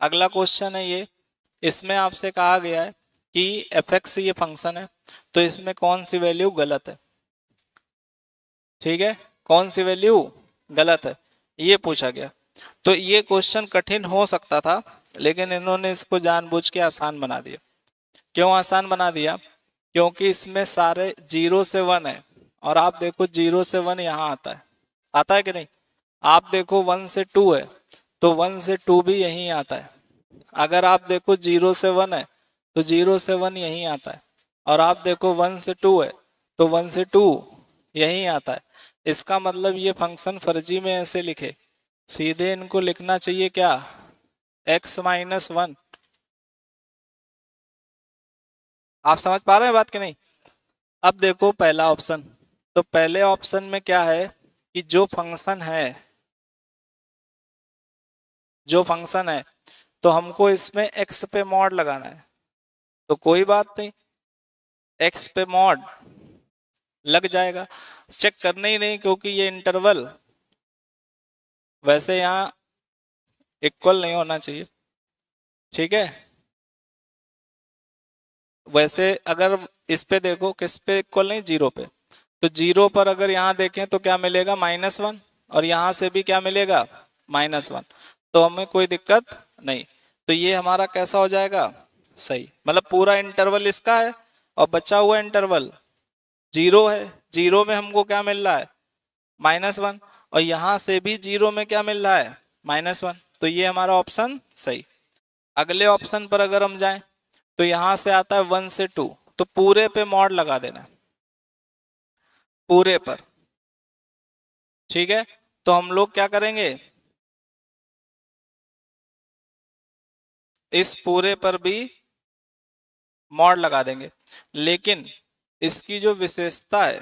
अगला क्वेश्चन है ये, इसमें आपसे कहा गया है कि fx ये फंक्शन है, तो इसमें कौन सी वैल्यू गलत है। ठीक है, कौन सी वैल्यू गलत है ये पूछा गया। तो ये क्वेश्चन कठिन हो सकता था, लेकिन इन्होंने इसको जानबूझ के आसान बना दिया। क्यों आसान बना दिया? क्योंकि इसमें सारे 0 से 1 है, और आप देखो 0 से 1 यहाँ आता है कि नहीं? आप देखो 1 से 2 है, तो 1 से 2 भी यहीं आता है। अगर आप देखो 0 से 1 है, तो 0 से 1 यहीं आता है। और आप देखो 1 से 2 है, तो 1 से 2 यहीं आता है। इसका मतलब ये फंक्शन फर्जी में ऐसे लिखे, सीधे इनको लिखना चाहिए क्या, x माइनस 1। आप समझ पा रहे हैं बात कि नहीं? अब देखो पहला ऑप्शन, तो पहले ऑप्शन में क्या है कि जो फंक्शन है तो हमको इसमें x पे मॉड लगाना है। तो कोई बात नहीं, x पे मॉड लग जाएगा, चेक करना ही नहीं, क्योंकि ये इंटरवल वैसे यहाँ इक्वल नहीं होना चाहिए। ठीक है, वैसे अगर इस पे देखो, किस पे इक्वल नहीं, 0 पे, तो 0 पर अगर यहाँ देखें तो क्या मिलेगा, -1, और यहाँ से भी क्या मिलेगा, -1। तो हमें कोई दिक्कत नहीं। तो ये हमारा कैसा हो जाएगा, सही। मतलब पूरा इंटरवल इसका है, और बचा हुआ इंटरवल 0 है। 0 में हमको क्या मिल रहा है, -1, और यहाँ से भी 0 में क्या मिल रहा है, -1। तो ये हमारा ऑप्शन सही। अगले ऑप्शन पर अगर हम जाएं, तो यहाँ से आता है 1 से 2, तो पूरे पे मॉड लगा देना, पूरे पर। ठीक है, तो हम लोग क्या करेंगे, इस पूरे पर भी मॉड लगा देंगे। लेकिन इसकी जो विशेषता है,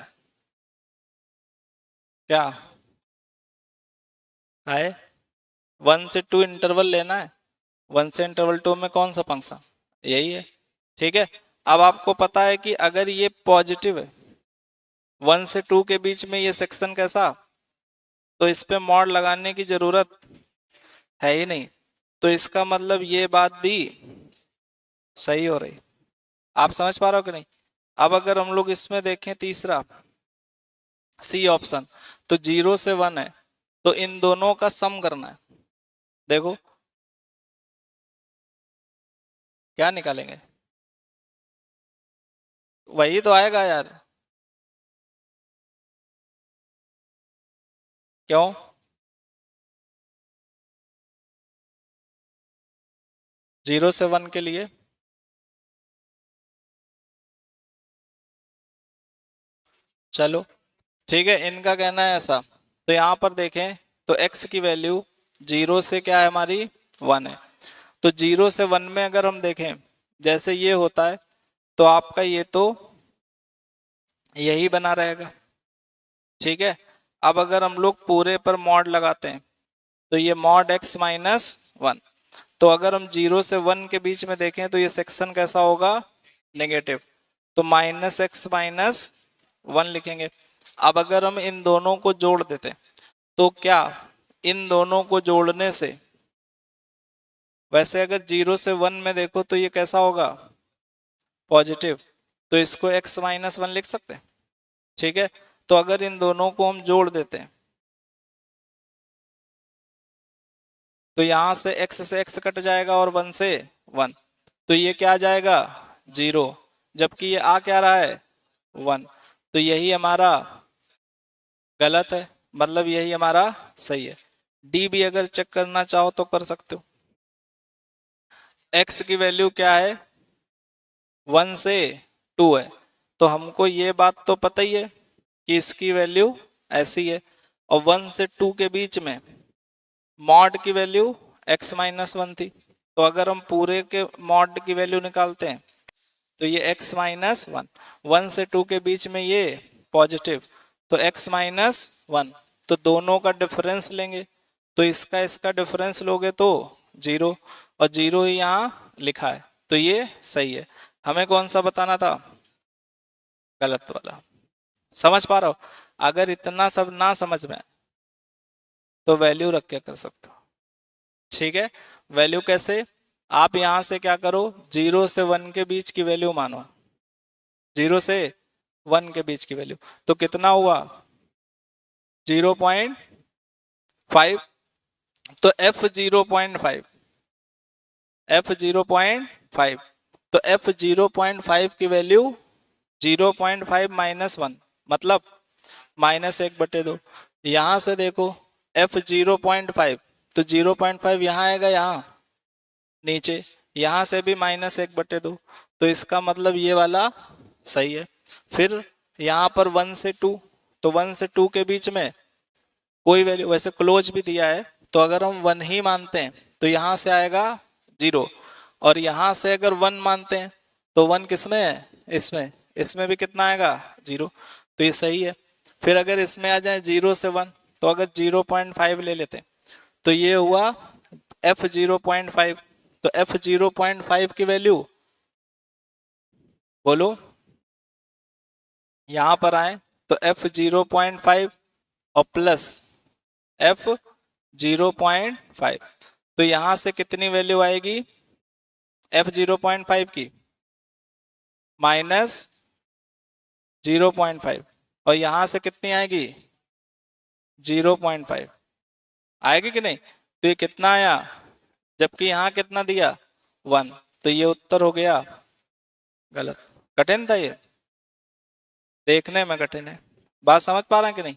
क्या है, 1 से 2 इंटरवल लेना है, 1 से इंटरवल 2 में कौन सा फंक्शन, यही है। ठीक है, अब आपको पता है कि अगर ये पॉजिटिव है, 1 से 2 के बीच में ये सेक्शन कैसा, तो इस पे मॉड लगाने की जरूरत है ही नहीं। तो इसका मतलब ये बात भी सही हो रही। आप समझ पा रहे हो कि नहीं? अब अगर हम लोग इसमें देखें तीसरा, सी ऑप्शन, तो 0 से 1 है, तो इन दोनों का सम करना है। देखो क्या निकालेंगे, वही तो आएगा यार। क्यों? जीरो से 1 के लिए चलो ठीक है, इनका कहना है ऐसा। तो यहाँ पर देखें, तो x की वैल्यू 0 से क्या है हमारी, 1 है। तो 0 से 1 में अगर हम देखें, जैसे ये होता है, तो आपका ये तो यही बना रहेगा। ठीक है, अब अगर हम लोग पूरे पर मॉड लगाते हैं, तो ये मॉड x माइनस 1। तो अगर हम 0 से 1 के बीच में देखें, तो ये सेक्शन कैसा होगा, नेगेटिव। तो -x माइनस 1 लिखेंगे। अब अगर हम इन दोनों को जोड़ देते, तो क्या इन दोनों को जोड़ने से, वैसे अगर 0 से 1 में देखो तो ये कैसा होगा, पॉजिटिव। तो इसको x माइनस 1 लिख सकते हैं। ठीक है, तो अगर इन दोनों को हम जोड़ देते हैं, तो यहां से x कट जाएगा, और 1 से 1, तो ये क्या आ जाएगा, 0। जबकि ये आ क्या रहा है, 1। तो यही हमारा गलत है, मतलब यही हमारा सही है। डी भी अगर चेक करना चाहो तो कर सकते हो। x की वैल्यू क्या है, 1 से 2 है, तो हमको ये बात तो पता ही है कि इसकी वैल्यू ऐसी है। और 1 से 2 के बीच में मॉड की वैल्यू x माइनस 1 थी, तो अगर हम पूरे के मॉड की वैल्यू निकालते हैं, तो ये x माइनस 1, 1 से 2 के बीच में ये पॉजिटिव, तो x माइनस 1, तो दोनों का डिफरेंस लेंगे, तो इसका डिफरेंस लोगे तो 0, और 0 ही यहाँ लिखा है, तो ये सही है। हमें कौन सा बताना था, गलत वाला। समझ पा रहे हो? अगर इतना सब ना समझ में, तो वैल्यू रख के कर सकते हो। ठीक है, वैल्यू कैसे, आप यहां से क्या करो, 0 से 1 के बीच की वैल्यू मानो, 0 से 1 के बीच की वैल्यू, तो कितना हुआ 0.5, तो f 0.5, f 0.5, तो f 0.5 की वैल्यू 0.5 माइनस 1 मतलब -1/2। यहां से देखो f 0.5, तो 0.5 यहाँ आएगा, यहाँ नीचे, यहां से भी -1/2, तो इसका मतलब ये वाला सही है। फिर यहाँ पर 1 से 2, तो 1 से 2 के बीच में कोई वैल्यू, वैसे क्लोज भी दिया है, तो अगर हम 1 ही मानते हैं तो यहां से आएगा 0, और यहां से अगर 1 मानते हैं तो 1 किस में है, इसमें, इसमें भी कितना आएगा 0, तो ये सही है। फिर अगर इसमें आ जाए 0 से 1, तो अगर 0.5 ले लेते हैं तो ये हुआ f 0.5, तो f 0.5 की वैल्यू बोलो, यहां पर आए तो f 0.5 और प्लस f 0.5, तो यहां से कितनी वैल्यू आएगी f 0.5 की, -0.5, और यहां से कितनी आएगी 0.5 आएगी कि नहीं, तो ये कितना आया, जबकि यहां कितना दिया 1, तो ये उत्तर हो गया गलत। कठिन था ये, देखने में कठिन है, बात समझ पा रहे हैं कि नहीं।